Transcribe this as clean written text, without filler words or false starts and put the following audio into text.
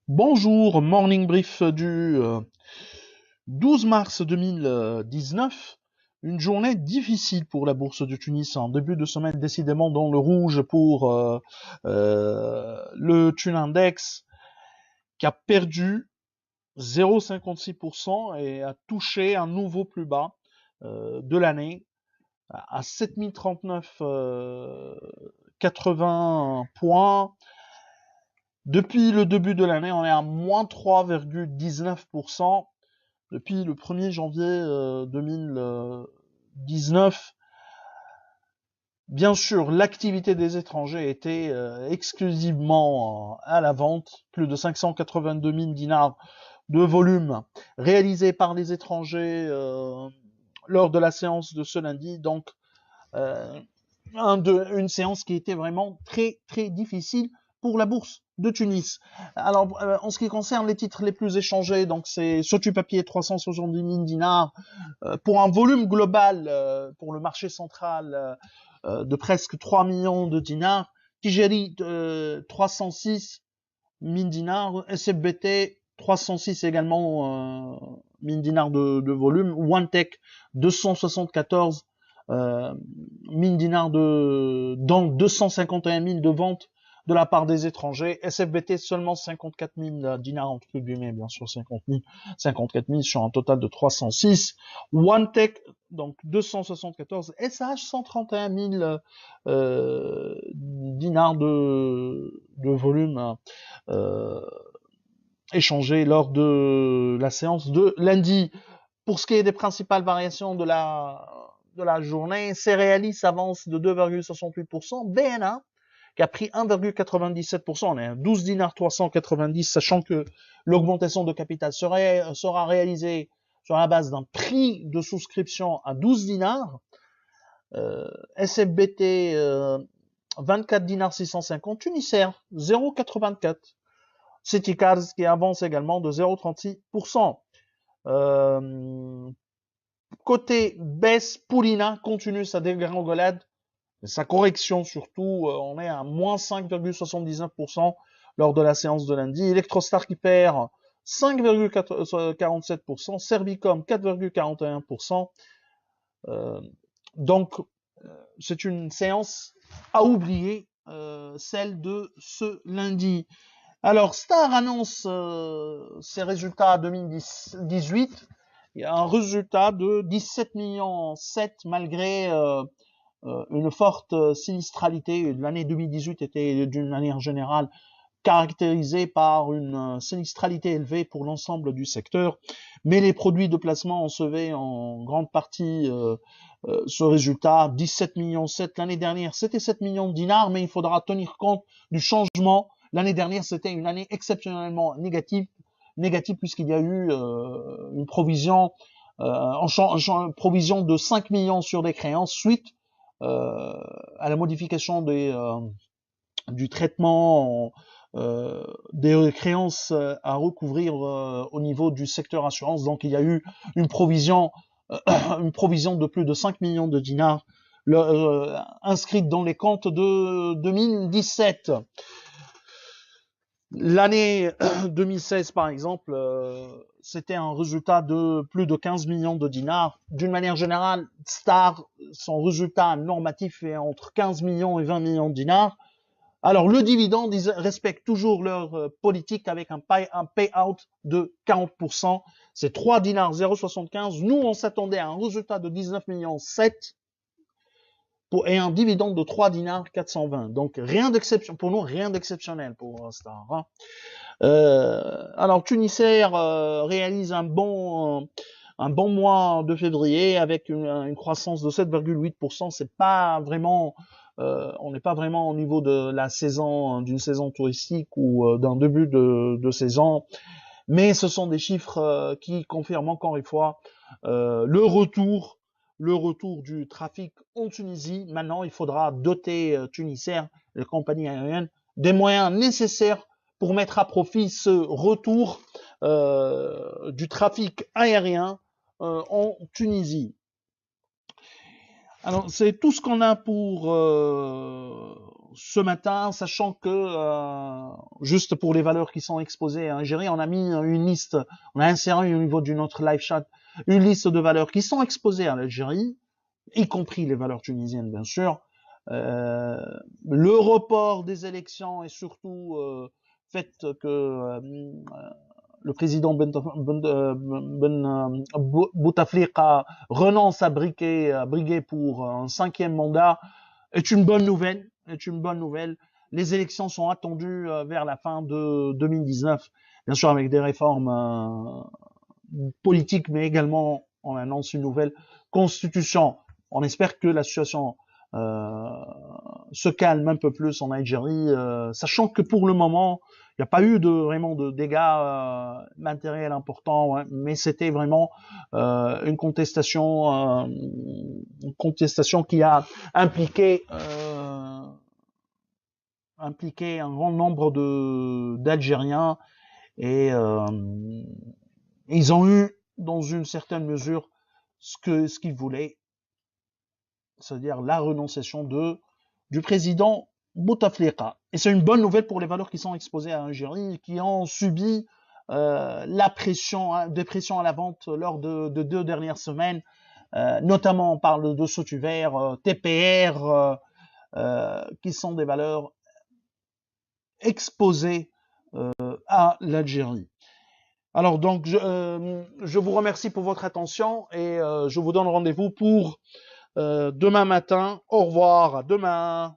Bonjour, morning brief du 12 mars 2019. Une journée difficile pour la bourse de Tunis en début de semaine, décidément dans le rouge pour le Thun Index qui a perdu 0,56% et a touché un nouveau plus bas de l'année à 7039,80 points. Depuis le début de l'année, on est à moins 3,19%. Depuis le 1er janvier 2019. Bien sûr, l'activité des étrangers était exclusivement à la vente. Plus de 582 000 dinars de volume réalisé par les étrangers lors de la séance de ce lundi. Donc, euh, une séance qui était vraiment très très difficile pour la bourse de Tunis. Alors, en ce qui concerne les titres les plus échangés, donc c'est Sotu Papier 370 000 dinars pour un volume global pour le marché central de presque 3 millions de dinars. Tijeri 306 000 dinars, SFBT 306 également 1000 dinars de volume, OneTech 274 1000 dinars donc 251 000 de ventes de la part des étrangers. SFBT seulement 54 000 dinars entre guillemets, bien sûr 54 000 sur un total de 306. OneTech donc 274, SH 131 000 dinars de volume euh, échangés lors de la séance de lundi. Pour ce qui est des principales variations de la journée, Céréalis avance de 2,68%, BNA qui a pris 1,97%, on est à 12 dinars 390, sachant que l'augmentation de capital sera réalisée sur la base d'un prix de souscription à 12 dinars, SFBT 24 dinars 650, Tunisair 0,84, Citycars qui avance également de 0,36%. Côté baisse, Poulina continue sa dégringolade, sa correction surtout, on est à moins 5,79% lors de la séance de lundi. Electrostar qui perd 5,47%, Servicom 4,41%. Donc, c'est une séance à oublier, celle de ce lundi. Alors, Star annonce ses résultats 2018. Il y a un résultat de 17 millions 7 malgré une forte sinistralité. L'année 2018 était d'une manière générale caractérisée par une sinistralité élevée pour l'ensemble du secteur, mais les produits de placement ont sauvé en grande partie ce résultat. 17 millions 7 l'année dernière, c'était 7 millions de dinars, mais il faudra tenir compte du changement. L'année dernière, c'était une année exceptionnellement négative puisqu'il y a eu une provision provision de 5 millions sur des créances suite à la modification du traitement des créances à recouvrir au niveau du secteur assurance. Donc il y a eu une provision, une provision de plus de 5 millions de dinars inscrite dans les comptes de 2017. L'année 2016, par exemple, c'était un résultat de plus de 15 millions de dinars. D'une manière générale, Star, son résultat normatif est entre 15 millions et 20 millions de dinars. Alors, le dividende, ils respectent toujours leur politique avec un payout de 40%. C'est 3 dinars 0,75. Nous, on s'attendait à un résultat de 19 millions 7 et un dividende de 3 dinars 420. Donc, rien d'exception, pour nous, rien d'exceptionnel pour Star. Hein. Alors, Tunisair réalise un bon mois de février avec une croissance de 7,8%. C'est pas vraiment, on n'est pas vraiment au niveau de la saison, d'une saison touristique ou d'un début de saison, mais ce sont des chiffres qui confirment encore une fois le retour du trafic en Tunisie. Maintenant, il faudra doter Tunisair, les compagnies aériennes, des moyens nécessaires pour mettre à profit ce retour du trafic aérien en Tunisie. Alors, c'est tout ce qu'on a pour ce matin, sachant que, juste pour les valeurs qui sont exposées à Algérie, on a mis une liste, on a inséré au niveau de notre live chat une liste de valeurs qui sont exposées à l'Algérie, y compris les valeurs tunisiennes, bien sûr. Le report des élections et surtout fait que le président Bouteflika renonce à briguer pour un 5e mandat est une bonne nouvelle. Est une bonne nouvelle. Les élections sont attendues vers la fin de 2019, bien sûr avec des réformes politiques, mais également on annonce une nouvelle constitution. On espère que la situation se calme un peu plus en Algérie, sachant que pour le moment, il n'y a pas eu vraiment de dégâts matériels importants, ouais, mais c'était vraiment une contestation qui a impliqué un grand nombre d'Algériens et ils ont eu dans une certaine mesure ce qu'ils voulaient, c'est-à-dire la renonciation du président Bouteflika. Et c'est une bonne nouvelle pour les valeurs qui sont exposées à l'Algérie, qui ont subi des pressions à la vente lors de 2 dernières semaines. Notamment, on parle de Sotuver, TPR, qui sont des valeurs exposées à l'Algérie. Alors donc, je vous remercie pour votre attention et je vous donne rendez-vous pour demain matin. Au revoir, à demain.